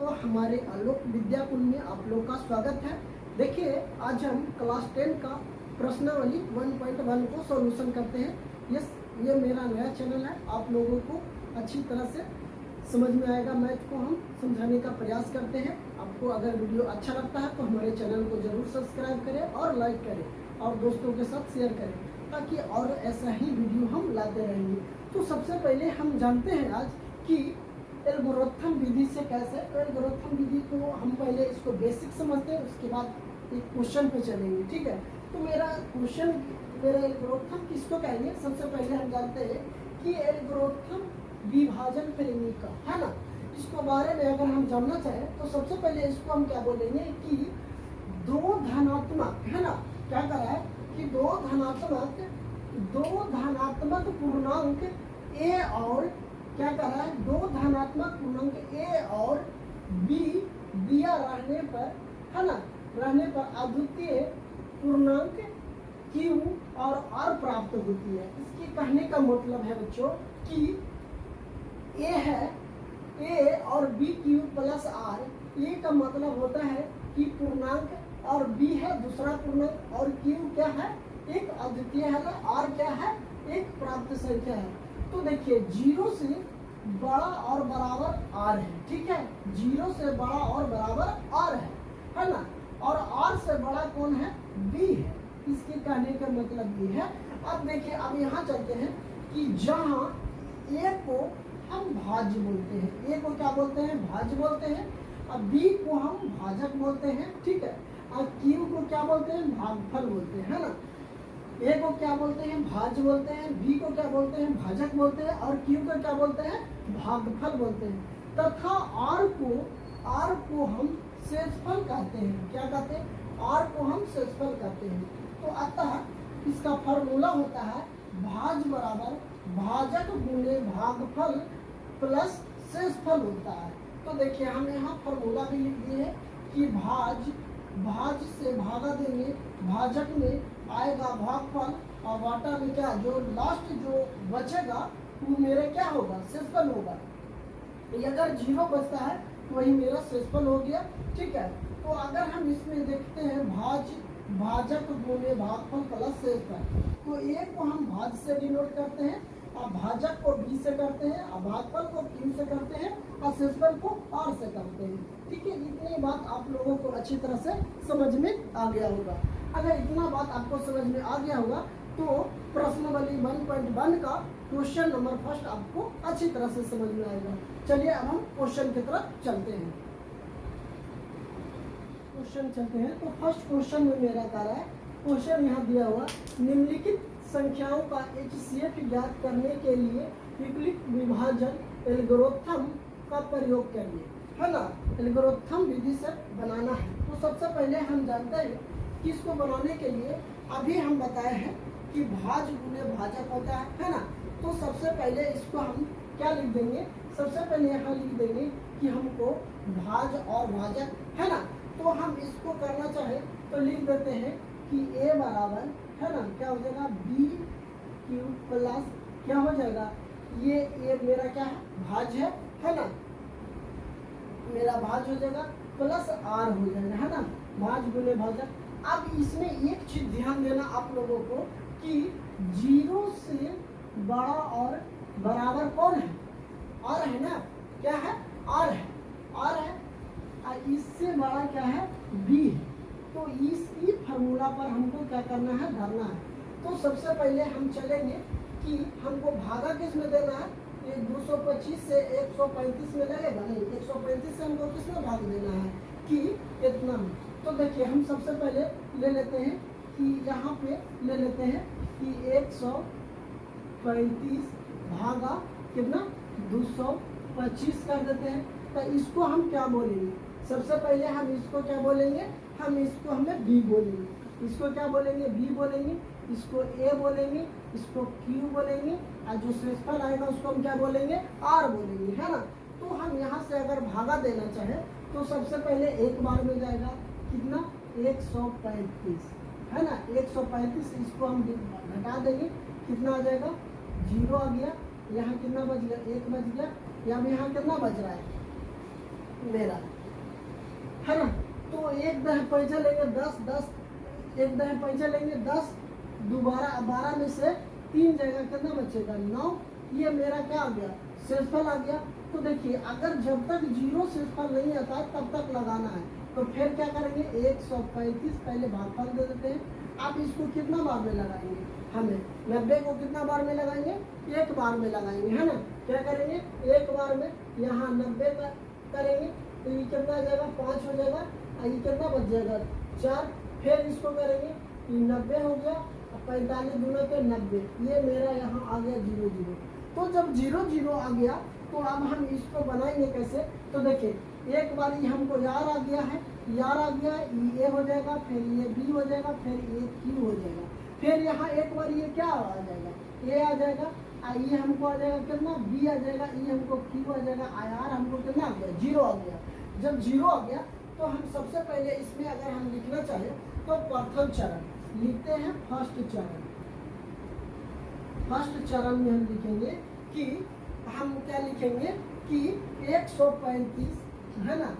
तो हमारे आलोक विद्या कुंज में आप लोग का स्वागत है। देखिए, आज हम क्लास 10 का प्रश्नावली 1.1 को सॉल्यूशन करते हैं। ये मेरा नया चैनल है, आप लोगों को अच्छी तरह से समझ में आएगा। मैथ को हम समझाने का प्रयास करते हैं। आपको अगर वीडियो अच्छा लगता है तो हमारे चैनल को जरूर सब्सक्राइब करें और लाइक करें और दोस्तों के साथ शेयर करें, ताकि और ऐसा ही वीडियो हम लाते रहेंगे। तो सबसे पहले हम जानते हैं आज कि एल्गोरिथम विधि से कैसे। एल्गोरिथम विधि को हम पहले इसको बेसिक समझते हैं, उसके बाद एक क्वेश्चन पे चलेंगे, ठीक है। तो मेरा एल्गोरिथम किसको कहेंगे? सबसे पहले हम जानते हैं कि एल्गोरिथम विभाजन प्रणाली का है ना। इसको बारे में अगर हम जानना चाहें तो सबसे पहले इसको हम क्या बोलेंगे कि दो धनात्मक है ना, क्या करा है कि दो धनात्मक पूर्णांक ए और क्या कर रहा है, दो धनात्मक पूर्णांक ए और बी दिया रहने पर अद्वितीय पूर्णांक क्यू और आर प्राप्त होती है। इसके कहने का मतलब है बच्चों कि ए और बी क्यू प्लस आर। ए का मतलब होता है कि पूर्णांक और बी है दूसरा पूर्णांक और क्यू क्या है, एक अद्वितीय है, आर क्या है, एक प्राप्त संख्या है। तो देखिए, 0 से बड़ा और बराबर आर है, ठीक है। 0 से बड़ा और बराबर आर है ना। और आर से बड़ा कौन है, बी है। इसके कहने का मतलब ये है। अब देखिए, अब यहाँ चलते हैं कि जहाँ ए को हम भाज्य बोलते हैं, ए को क्या बोलते हैं, भाज्य बोलते हैं। अब बी को हम भाजक बोलते हैं, ठीक है। और क्यू को क्या बोलते हैं, भागफल बोलते हैं, है ना। ए को क्या बोलते हैं, भाज्य बोलते हैं। बी को क्या बोलते हैं, भाजक बोलते हैं। और क्यू को क्या बोलते हैं, भागफल बोलते हैं। तथा आर को हम शेषफल कहते हैं। क्या कहते हैं, आर को हम शेषफल कहते हैं। तो अतः इसका फॉर्मूला होता है भाज्य बराबर भाजक गुणे भागफल प्लस शेषफल होता है। तो देखिए, हम यहाँ फॉर्मूला भी लिख दिए हैं कि भाज्य से भागा देंगे, भाजक में आएगा भागफल और वाटा में क्या, जो लास्ट जो बचेगा वो मेरा क्या होगा, शेषफल होगा। अगर 0 बचता है तो वही मेरा शेषफल हो गया, ठीक है। तो अगर हम इसमें देखते हैं भाजक गुणे भागफल प्लस शेषफल, तो ए को हम भाज्य से डिनोट करते हैं और भाजक को बी से करते हैं और भागफल को क्यू से करते हैं और शेषफल को आर से करते हैं, ठीक है। इतनी बात आप लोगों को अच्छी तरह से समझ में आ गया होगा। अगर इतना बात आपको समझ में आ गया होगा तो प्रश्नावली 1.1 का क्वेश्चन नंबर फर्स्ट आपको अच्छी तरह से समझ में आएगा। चलिए अब हम क्वेश्चन की तरफ चलते हैं। तो फर्स्ट क्वेश्चन में मेरा कह रहा है, क्वेश्चन यहाँ दिया हुआ, निम्नलिखित संख्याओं का HCF ज्ञात करने के लिए विकलित विभाजन एल्गोरिथम का प्रयोग करिए, है ना। एल्गोरिथम विधि से बनाना है। तो सबसे पहले हम जानते हैं कि इसको बनाने के लिए अभी हम बताए हैं कि भाज्य गुणे भाजक होता है ना। तो सबसे पहले इसको हम क्या लिख देंगे, सबसे पहले यहाँ लिख देंगे कि हमको भाज्य और भाजक है ना। तो हम इसको करना चाहे तो लिख देते हैं कि ए बराबर है ना, क्या हो जाएगा, बी क्यू प्लस क्या हो जाएगा, ये मेरा क्या है, भाज्य है ना, मेरा भाज्य हो जाएगा प्लस आर हो जाएगा, है ना, भाज्य गुणे भाजक। अब इसमें एक चीज ध्यान देना आप लोगों को कि 0 से बड़ा और बराबर कौन है, आर है ना, क्या है, आर है और इससे बड़ा क्या है, बी है। तो इसी फार्मूला पर हमको क्या करना है, धरना है। तो सबसे पहले हम चलेंगे कि हमको भागा किस में देना है, ये 225 से 135 में लगेगा, नहीं 135 से हमको किस में भाग देना है कि इतना में। तो देखिए, हम सबसे पहले ले लेते हैं कि यहाँ पे ले लेते हैं कि 135 भागा कितना, 225 कर देते हैं। तो इसको हम क्या बोलेंगे, सबसे पहले हम इसको क्या बोलेंगे, हम इसको हमें बी बोलेंगे। इसको क्या बोलेंगे, बी बोलेंगे। इसको ए बोलेंगे, इसको क्यू बोलेंगे और जो शेषफल आएगा उसको हम क्या बोलेंगे, आर बोलेंगे, है ना। तो हम यहाँ से अगर भागा देना चाहें तो सबसे पहले एक बार में जाएगा कितना, 135 है ना, 135। इसको हम घटा देंगे, कितना आ जाएगा, 0 आ गया। यहाँ कितना बच गया, 1 बच गया। यहाँ कितना बच रहा है, मेरा, है ना। तो एक दह पैंचा लेंगे 10, 10 एक दह पैंचा लेंगे 10, दोबारा 12 में से 3 जगह कितना बचेगा 9। ये मेरा क्या आ गया शेषफल आ गया। तो देखिए अगर जब तक 0 शेषफल नहीं आता है तब तक लगाना है। तो फिर क्या करेंगे 135 पहले भागफल दे देते हैं। आप इसको कितना बार में लगाएंगे, हमें 90 को कितना बार में लगाएंगे, एक बार में लगाएंगे, है ना। क्या करेंगे एक बार में, यहाँ 90 का करेंगे तो ये कितना आ जाएगा 5 हो जाएगा, और ये कितना बच जाएगा 4। फिर इसको करेंगे ये 90 हो गया, 45 दूना पे 90, ये मेरा यहाँ आ गया 0 0। तो जब 0 0 आ गया तो अब हम इसको बनाएंगे कैसे। तो देखिए एक बार ये हमको यार आ गया है, यार आ गया, ये हो जाएगा, फिर ये बी हो जाएगा, फिर ये क्यू हो जाएगा। फिर यहाँ एक बार ये क्या आ जाएगा, ए आ जाएगा, ये हमको आ जाएगा कितना बी आ जाएगा, ये हमको क्यू आ जाएगा, आर हमको कितना आ गया 0 आ गया। जब 0 आ गया तो हम सबसे पहले इसमें अगर हम लिखना चाहें तो प्रथम चरण लिखते हैं, फर्स्ट चरण। फर्स्ट चरण में हम लिखेंगे कि हम क्या लिखेंगे कि 135, है ना।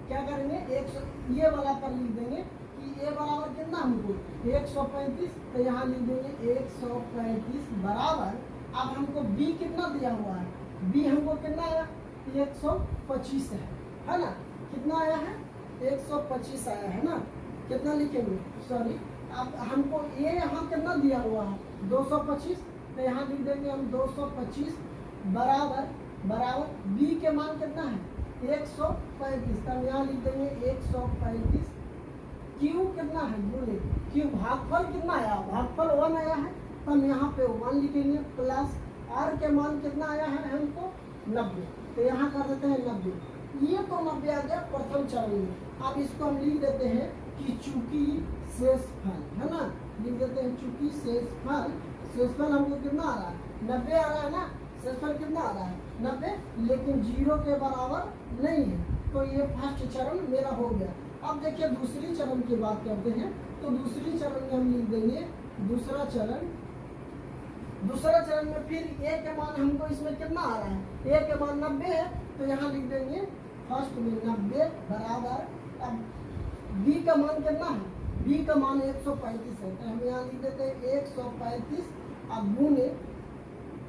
क्या करेंगे 100, ये वाला पर लिख देंगे कि ए बराबर कितना हमको 135, तो यहाँ लिख देंगे 135 बराबर। अब हमको बी कितना दिया हुआ है, बी हमको कितना आया 125 है ना। कितना आया है 125 आया है ना। कितना लिखेंगे सॉरी, अब हमको ये यहाँ कितना दिया हुआ है 225, तो यहाँ लिख देंगे हम 225 बराबर बराबर बी के मान कितना है 135, तब यहाँ लिख देंगे 135। क्यू कितना है बोले, क्यू भागफल कितना आया, भागफल 1 आया है, तब यहाँ पे 1 लिखेंगे प्लस आर के मान कितना आया है हमको 90, तो यहाँ कर देते हैं 90। ये तो 90 आ गया प्रथम चरण में। अब इसको हम लिख देते हैं कि चूंकि शेषफल, है ना, लिख देते हैं चूंकि शेषफल, शेषफल हमको कितना आ रहा है 90 आ रहा है ना। शेषफल कितना आ रहा है 90, लेकिन 0 के बराबर नहीं है। तो ये फर्स्ट चरण मेरा हो गया। अब देखिए दूसरी चरण की बात करते हैं। तो दूसरी चरण में हम लिख देंगे दूसरा चरण। दूसरा चरण में फिर ए के मान हमको इसमें कितना आ रहा है, ए के मान 90 है, तो यहाँ लिख देंगे फर्स्ट में 90 बराबर। अब बी का मान कितना है, बी का मान 135 है, तो हम यहाँ लिख देते हैं 135। अब गुणे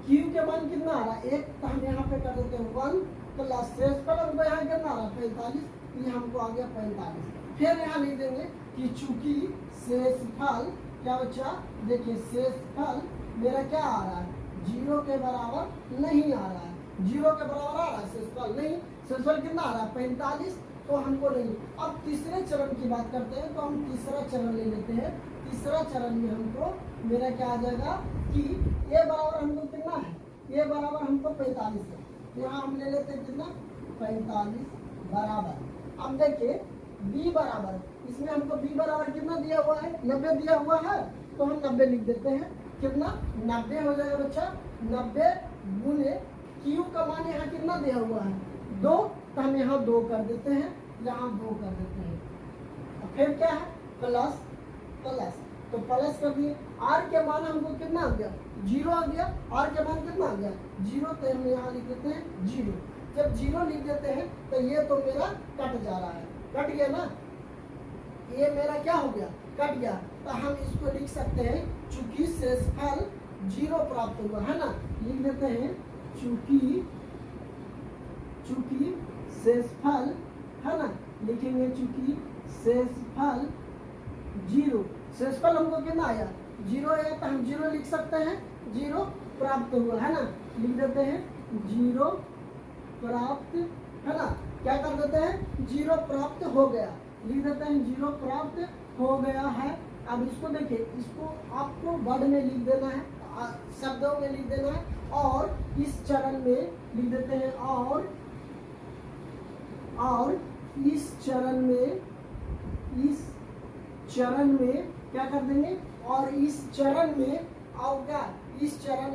क्यू के मान कितना आ रहा है 1, तो हम यहाँ पे कर देते हैं 1 प्लस शेषफल हमको यहाँ कितना आ रहा है 45, ये हमको आ गया 45। फिर यहाँ लिख देंगे कि चूंकि शेषफल क्या बचा, देखिए शेषफल मेरा क्या आ रहा है 0 के बराबर नहीं आ रहा है, 0 के बराबर आ रहा है शेषफल नहीं। शेषफल कितना आ रहा है 45, तो हमको नहीं। अब तीसरे चरण की बात करते हैं, तो हम तीसरा चरण ले लेते हैं। तीसरा चरण में हमको मेरा क्या आ जाएगा कि ये बराबर हमको कितना है, ये बराबर हमको 45 है, तो यहाँ हम ले लेते हैं कितना 45 बराबर। अब देखिए b बराबर, इसमें हमको b बराबर कितना दिया हुआ है 90 दिया हुआ है, तो हम 90 लिख देते हैं। कितना 90 हो जाएगा बच्चा, 90 गुने q का मान यहाँ कितना दिया हुआ है 2, तो हम यहाँ 2 कर देते हैं, यहाँ 2 कर देते हैं। और फिर क्या है प्लस प्लस, तो प्लस कर दिए। r के मान हमको कितना आ गया 0 आ गया, r के मान कितना आ गया 0, तो हम यहाँ लिख देते हैं 0। जब 0 लिख देते हैं तो ये तो मेरा कट जा रहा है, कट गया ना, ये मेरा क्या हो गया कट गया। तो हम इसको लिख सकते हैं चूंकि शेषफल 0 प्राप्त हुआ है ना, लिख देते हैं चूंकि शेषफल, है ना, लिखेंगे चूंकि शेषफल 0, शेषफल हमको कितना आया 0 आया, तो हम 0 लिख सकते हैं 0 प्राप्त हुआ, है ना, लिख देते हैं 0 प्राप्त, है ना। क्या कर देते हैं 0 प्राप्त हो गया, लिख देते हैं 0 प्राप्त हो गया है। अब इसको देखिए, इसको आपको वर्ड में लिख देना है, शब्दों में लिख देना है, और इस चरण में लिख देते हैं और इस चरण में क्या कर देंगे, और इस चरण में और क्या इस चरण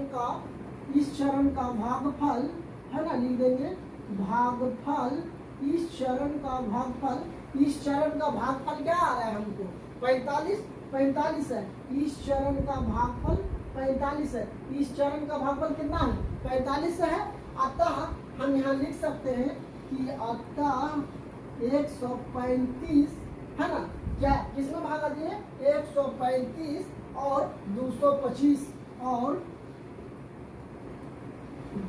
का भागफल, है ना, लिख देंगे भागफल, इस चरण का भागफल। इस चरण का भागफल क्या आ रहा है हमको 45 है, इस चरण का भागफल 45 है, इस चरण का भागफल कितना है 45 है। अतः हम यहाँ लिख सकते हैं कि अतः 135 है ना, क्या किसमें भागा दिए 135 और 225 और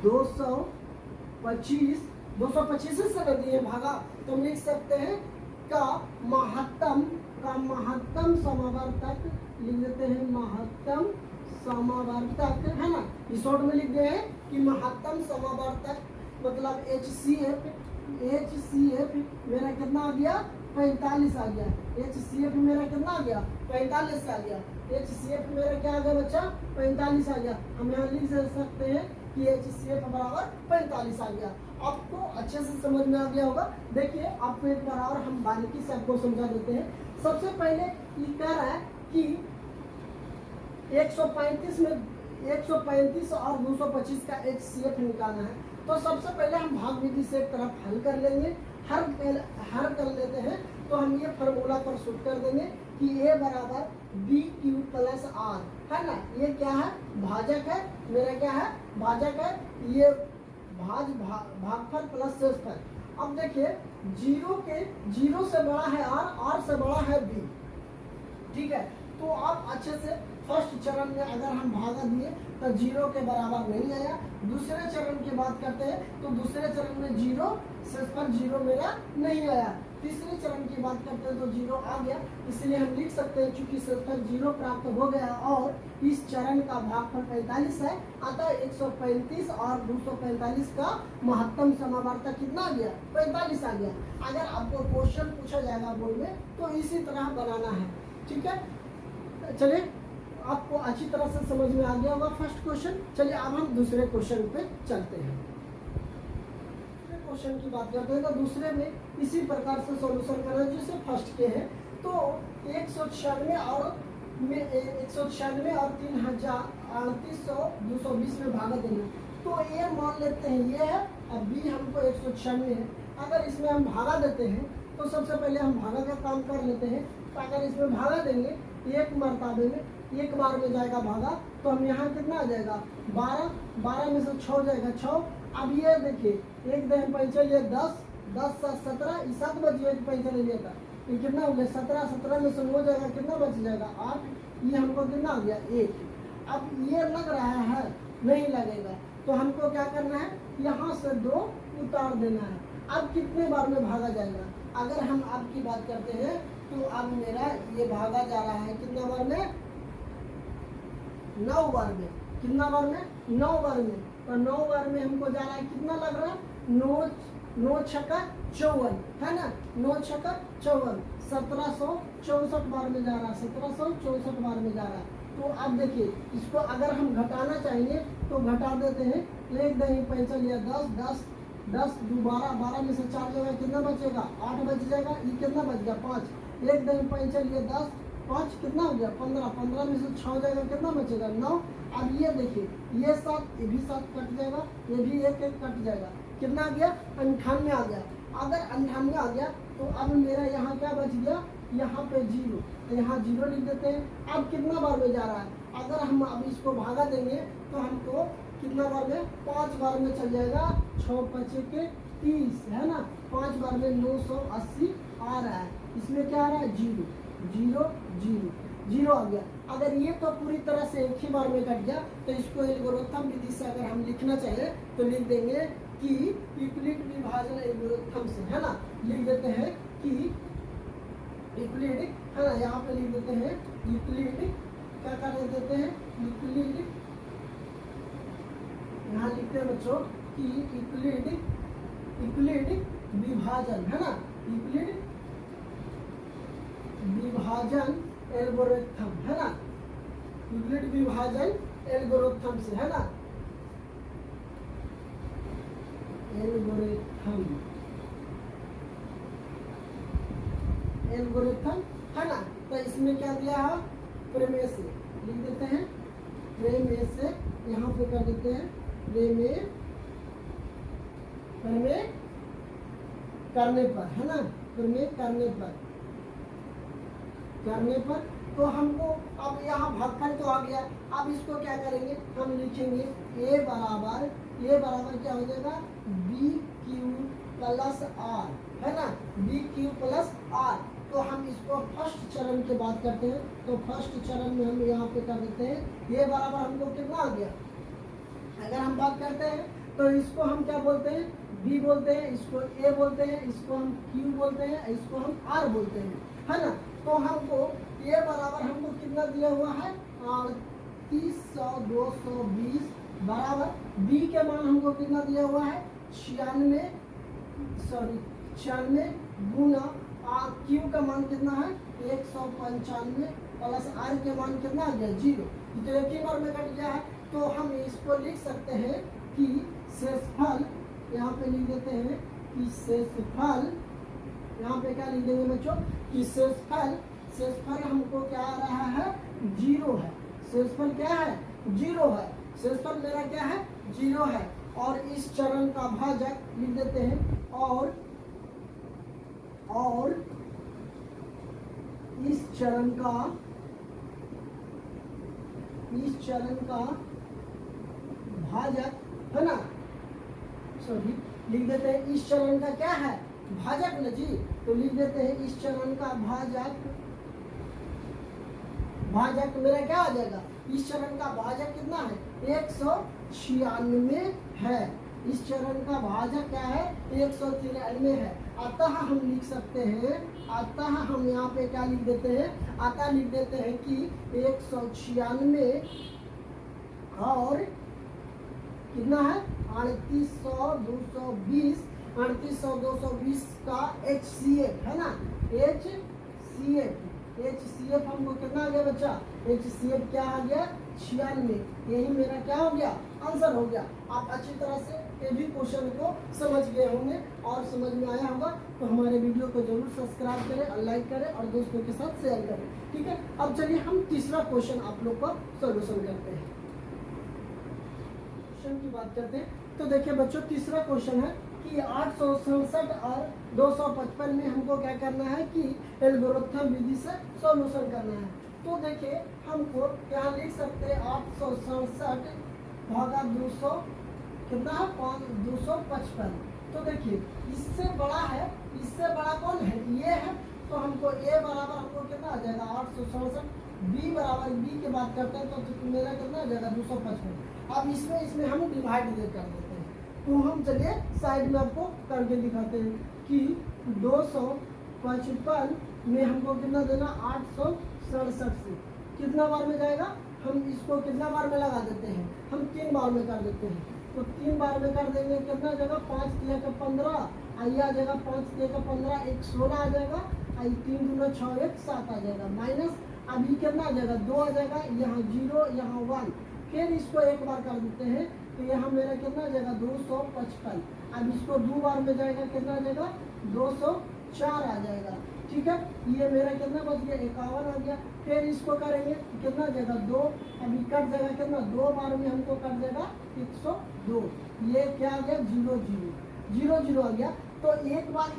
225 से न दिए भागा, तो हम लिख सकते हैं का महत्तम समावर्तक लिख देते हैं, महत्तम समावर्तक है ना, इस शॉर्ट में लिख गए हैं कि महत्तम समावर्तक मतलब HCF मेरा कितना आ गया 45 आ गया, HCF मेरा कितना आ गया 45 आ गया, HCF मेरा क्या आ गया बच्चा 45 आ गया। हम यहाँ लिख सकते हैं कि HCF बराबर 45 आ गया। आपको अच्छे से समझ में आ गया होगा। देखिए आपको एक बार और हम बारीकी से आपको समझा देते हैं। सबसे पहले ये कह रहा है कि 135 में 135 और 225 का HCF निकालना है, तो सबसे पहले हम भाग विधि से एक तरफ हल कर लेंगे। हल कर लेते हैं तो हम ये फार्मूला पर शूट कर देंगे कि A बराबर BQ प्लस R है ना, ये क्या है भाजक है, मेरा क्या है भाजक है, ये भागफल प्लस शेषफल। अब देखिए जीरो से बड़ा है R से बड़ा है B, ठीक है। तो आप अच्छे से फर्स्ट चरण में अगर हम भागा दिए तो 0 के बराबर नहीं आया। दूसरे चरण की बात करते हैं तो दूसरे चरण में 0 शेषफल 0 मेरा नहीं आया। तीसरे चरण की बात करते हैं तो 0 आ गया, इसलिए हम लिख सकते हैं चूंकि शेषफल 0 प्राप्त हो गया और इस चरण का भागफल 45 है, अतः 135 और 245 का महत्तम समावर्तक कितना आ गया 45 आ गया। अगर आपको क्वेश्चन पूछा जाएगा बोर्ड में तो इसी तरह बनाना है, ठीक है। चलिए आपको अच्छी तरह से समझ में आ गया होगा फर्स्ट क्वेश्चन। चलिए अब हम दूसरे क्वेश्चन पे चलते हैं। दूसरे क्वेश्चन की बात करते हैं तो दूसरे में इसी प्रकार से सॉल्यूशन करना जैसे फर्स्ट के हैं। तो 196 और 3038 220 में भागा देना। तो ये मान लेते हैं ये है और बी हमको 196 है। अगर इसमें हम भागा देते हैं तो सबसे पहले हम भागा का काम कर लेते हैं। तो अगर इसमें भागा देंगे एक मरतबे में, एक बार में जाएगा भागा, तो हम यहाँ कितना आ जाएगा 12 में से 6 जाएगा 6। अब ये देखिए एक दही पैंचल ये 10 17 इस 7 बजे एक पैंचल लिया था, ये कितना हो गया 17 में से 9 जाएगा, कितना बच जाएगा 8। ये हमको कितना आ गया 1। अब ये लग रहा है नहीं लगेगा, तो हमको क्या करना है यहाँ से 2 उतार देना है। अब कितने बार में भागा जाएगा, अगर हम अब की बात करते हैं तो अब मेरा ये भागा जा रहा है कितना बार में 9 बार में। कितना बार में 9 बार में। और 9 बार में हमको जा रहा है कितना लग रहा है 9 छक्का 54 है ना, 9 छक्का 54 1764 बार में जा रहा है, 1764 बार में जा रहा है। तो अब देखिए इसको अगर हम घटाना चाहेंगे तो घटा देते हैं। एक दही पैंचल या 10 2 12 में से 4 जाएगा, कितना बचेगा 8 बच जाएगा। ये कितना बच गया 5। एक दही पैंचल ये 10 5 कितना हो गया 15 में से 6 जाएगा, कितना बचेगा 9। अब ये देखिए ये 7 ये भी 7 कट जाएगा, ये भी एक कट जाएगा, कितना आ गया 98 आ गया। अगर 98 आ गया तो अब मेरा यहाँ क्या बच गया, यहाँ पे 0, तो यहाँ 0 लिख देते हैं। अब कितना बार में जा रहा है, अगर हम अब इसको भागा देंगे तो हमको कितना बार में 5 बार में चल जाएगा, 6 5 के 30 है ना, 5 बार में 980 आ रहा है। इसमें क्या आ रहा है 0 0 0 0 आ गया। अगर ये तो पूरी तरह से एक ही बार में कट गया तो इसको एल्गोरिथम विधि से अगर हम लिखना चाहें तो लिख देंगे कि यूक्लिड विभाजन एल्गोरिथम से है ना, लिख देते हैं कि यूक्लिड है ना, यहाँ पे लिख देते हैं यूक्लिड क्या कर देते हैं यूक्लिड, यहाँ लिखते हैं बच्चों कि यूक्लिड विभाजन है ना, यूक्लिड विभाजन एल्गोरिथम है ना, यूक्लिड विभाजन एल्गोरिथम से है ना, एल्गोरिथम है ना। तो इसमें क्या दिया है प्रमेय से लिख देते हैं, प्रमेय से यहाँ पे कर देते हैं प्रमेय करने पर है ना, प्रमेय करने पर तो हमको अब यहाँ भागफल तो आ गया। अब इसको क्या करेंगे हम लिखेंगे a बराबर क्या हो जाएगा BQ प्लस आर, है ना, बी क्यू प्लस आर। तो हम इसको फर्स्ट चरण की बात करते हैं, तो फर्स्ट चरण में हम यहाँ पे कर देते हैं ये बराबर हमको कितना आ गया। अगर हम बात करते हैं तो इसको हम क्या बोलते हैं, बी बोलते हैं, इसको ए बोलते हैं, इसको हम क्यू बोलते हैं, इसको हम आर बोलते हैं, है ना। तो हमको ये बराबर हमको कितना दिया हुआ है 3800 220 बराबर बी के मान हमको कितना दिया हुआ है 96 गुना क्यू का मान कितना है 195 प्लस आर के मान कितना आ गया 0। तो एक ही बार में कट गया है। तो हम इसको लिख सकते हैं कि शेषफल, यहाँ पे लिख देते हैं कि शेषफल, यहाँ पे क्या लिख देंगे बच्चों कि शेषफल हमको क्या आ रहा है 0 है। शेषफल क्या है 0 है, शेषफल मेरा क्या है 0 है। और इस चरण का भाजक लिख देते हैं और इस चरण का भाजक, है ना, सॉरी लिख देते हैं इस चरण का क्या है भाजक ना जी। तो लिख देते हैं इस चरण का भाजक मेरा क्या आ जाएगा, इस चरण का भाजक कितना है 196 है। इस चरण का भाजक क्या है 193 है। अतः हम लिख सकते हैं, अतः हम यहाँ पे क्या लिख देते हैं, अतः लिख देते हैं कि 196 और कितना है 3800 220 3800 220 का HCF है ना, HCF हमको कितना आ गया बच्चा, HCF क्या आ गया 96। यही मेरा क्या हो गया आंसर हो गया। आप अच्छी तरह से ये भी क्वेश्चन को समझ गए होंगे और समझ में आया होगा। तो हमारे वीडियो को जरूर सब्सक्राइब करें और लाइक करें और दोस्तों के साथ शेयर करें, ठीक है। अब चलिए हम तीसरा क्वेश्चन आप लोग का सोल्यूशन करते हैं। क्वेश्चन की बात करते हैं तो देखिए बच्चों तीसरा क्वेश्चन है कि 867 और 255 में हमको क्या करना है कि एल्गोरिथम विधि से सॉल्यूशन करना है। तो देखिए हमको क्या लिख सकते हैं 867 भागा 200 कितना है 255। तो देखिए इससे बड़ा है, इससे बड़ा कौन है ये है। तो हमको ए बराबर हमको कितना आ जाएगा 867, बी बराबर बी की बात करते हैं तो मेरा कितना आ जाएगा 255। अब इसमें हम डिवाइड कर देते हैं। तो हम चलिए साइड में आपको करके दिखाते हैं कि 255 में हमको कितना देना 867 से कितना बार में जाएगा, हम इसको कितना बार में लगा देते हैं, हम 3 बार में कर देते हैं। तो 3 बार में कर देंगे कितना जगह 5 3 का 15 आइए आ जाएगा 5 3 का 15 1 16 आ जाएगा, आई 3 दूना 6 1 7 आ जाएगा, माइनस अभी कितना आ जाएगा 2 आ जाएगा, यहाँ 0 यहाँ 1। फिर इसको एक बार कर देते हैं तो यहाँ मेरा कितना आ जाएगा 255। अब इसको 2 बार में जाएगा कितना आ जाएगा 204 आ जाएगा, ठीक है। ये मेरा कितना बच गया 51 आ गया। फिर इसको करेंगे कितना जाएगा 2, अभी कट जाएगा कितना 2 बार में हमको कट जाएगा 102। ये क्या आ गया 0 0 0 0 आ गया। तो एक बार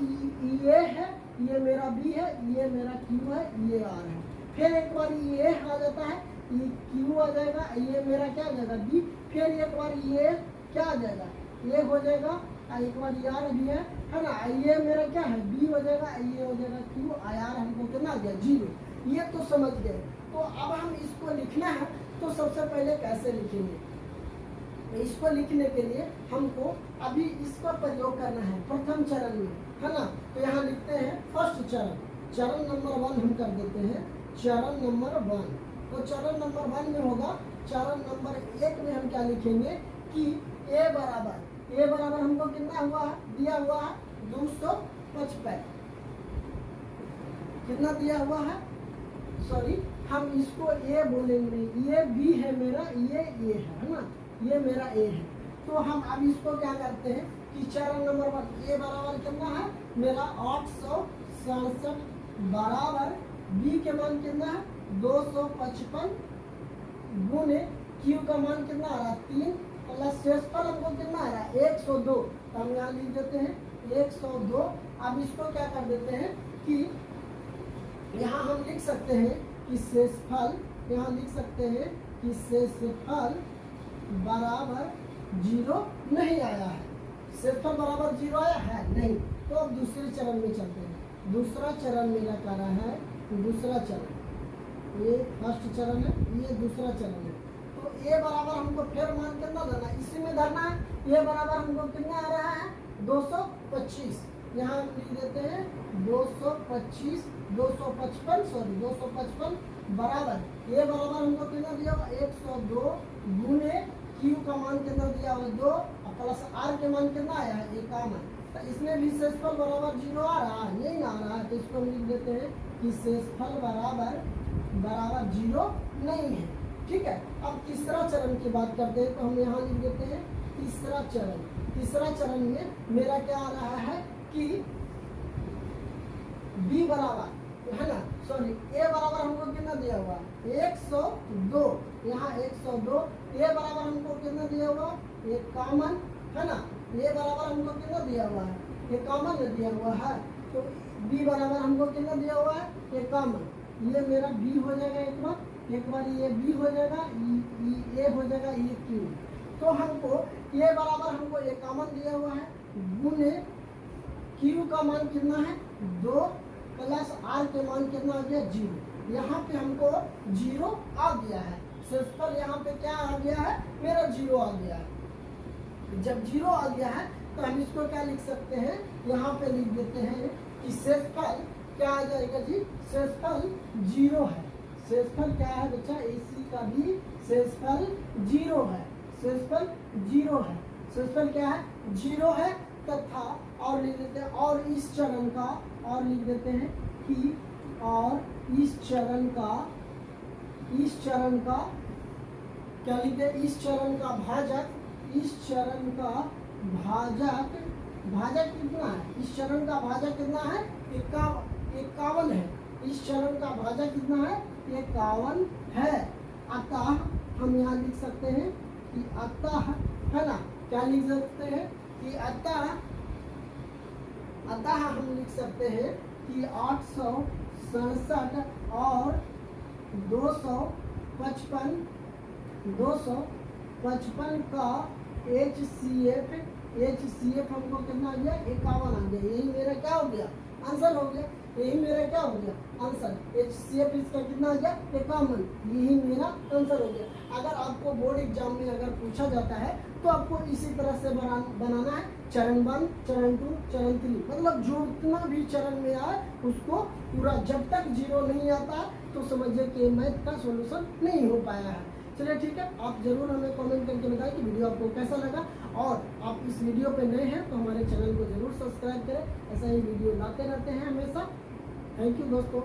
ये है, ये मेरा बी है, ये मेरा क्यू है, ये आर है। फिर एक बार ये आ जाता है, ये क्यू आ जाएगा, ये मेरा क्या आ जाएगा बी। फिर एक बार ये क्या आ जाएगा ये हो जाएगा, एक बार यार भी है ना, ये मेरा क्या है बी हो जाएगा, ये हो जाएगा क्यू, आर हमको कितना आ गया 0। ये तो समझ गए। तो अब हम इसको लिखना है तो सबसे पहले कैसे लिखेंगे, तो इसको लिखने के लिए हमको अभी इसका प्रयोग करना है प्रथम चरण में, है ना। तो यहाँ लिखते हैं फर्स्ट चरण नंबर 1 हम कर देते हैं चरण नंबर 1। तो चरण नंबर 1 में होगा, चरण नंबर 1 में हम क्या लिखेंगे कि ए बराबर हमको कितना हुआ है दिया हुआ है 255 कितना दिया हुआ है, सॉरी हम इसको ए बोलेंगे, ये बी है मेरा, ये है ना, ये मेरा ए है। तो हम अब इसको क्या करते हैं कि चरण नंबर 1 ए बराबर कितना है मेरा 867 बराबर बी के मान कितना है 255 गुने क्यू का मान कितना आ रहा है 3 प्लस शेषफल हमको कितना आ रहा है 102। तो हम यहाँ लिख देते हैं 102। अब इसको क्या कर देते हैं कि यहाँ हम लिख सकते हैं कि शेषफल, यहाँ लिख सकते हैं कि शेषफल बराबर 0 नहीं आया है। शेषफल बराबर 0 आया है नहीं। तो अब दूसरे चरण में चलते हैं। दूसरा चरण मेरा क्या रहा है, दूसरा चरण, ये फर्स्ट चरण है, ये दूसरा चरण है। तो ए बराबर हमको फिर मान कितना देना, इसी में धरना है। ए बराबर हमको कितना आ रहा है 225, यहाँ हम लिख देते हैं 225, 255 बराबर ए बराबर हमको कितना दिया होगा 102 गुने क्यू का मान कितना दिया हुआ 2 प्लस आर के मान कितना आया है 51। तो इसमें भी शेषफल बराबर 0 आ रहा है, नहीं आ रहा है। तो इसको हम लिख देते हैं कि शेषफल बराबर 0 नहीं है। ठीक है। अब तीसरा चरण की बात करते हैं। तो हम यहाँ लिख देते हैं तीसरा चरण। तीसरा चरण में मेरा क्या आ रहा है कि बी बराबर है ना, सॉरी ए बराबर हमको कितना दिया हुआ 102, यहाँ 102। ए बराबर हमको कितना दिया हुआ 51 है ना। ए बराबर हमको कितना दिया हुआ है 51 दिया हुआ है। तो बी बराबर हमको कितना दिया हुआ है 51। ये मेरा बी हो जाएगा, एक बार ये बी हो जाएगा, ए हो जाएगा, ये क्यू। तो हमको ए बराबर हमको 51 दिया हुआ है गुने क्यू का मान कितना है 2 प्लस आर के मान कितना आ गया 0। यहाँ पे हमको 0 आ गया है। शेषफल यहाँ पे क्या आ गया है मेरा 0 आ गया है। जब 0 आ गया है तो हम इसको क्या लिख सकते हैं, यहाँ पे लिख देते हैं कि शेषफल क्या आ जाएगा जी, शेषफल 0 है। शेषफल क्या है बच्चा, एसी का भी शेषफल 0 है। शेषफल 0 है। शेषफल क्या है 0 है। तथा और लिख देते हैं और इस चरण का, और लिख देते हैं कि और इस चरण का क्या लिखते हैं, इस चरण का भाजक, इस चरण का भाजक कितना है, इस चरण का भाजक कितना है 51 है। इस चरण का भाजक कितना है 51 है। अतः हम यहाँ लिख सकते हैं कि अतः है ना, क्या लिख सकते हैं कि अतः हम लिख सकते हैं कि 867 और 255 का HCF हमको कितना आ गया 51 आ गया। यही मेरा क्या हो गया आंसर हो गया। यही मेरा क्या हो गया आंसर, HCF इसका कितना आ गया 51। यही मेरा आंसर हो गया। अगर आपको बोर्ड एग्जाम में अगर पूछा जाता है तो आपको इसी तरह से बनाना है, चरण 1, चरण 2, चरण 3, मतलब जो इतना भी चरण में आए उसको पूरा। जब तक 0 नहीं आता तो समझिए कि मैथ का सॉल्यूशन नहीं हो पाया है। चलिए ठीक है, आप जरूर हमें कमेंट करके बताएं कि वीडियो आपको कैसा लगा। और आप इस वीडियो पे नए हैं तो हमारे चैनल को जरूर सब्सक्राइब करें। ऐसा ही वीडियो लाते रहते हैं हमेशा। थैंक यू दोस्तों।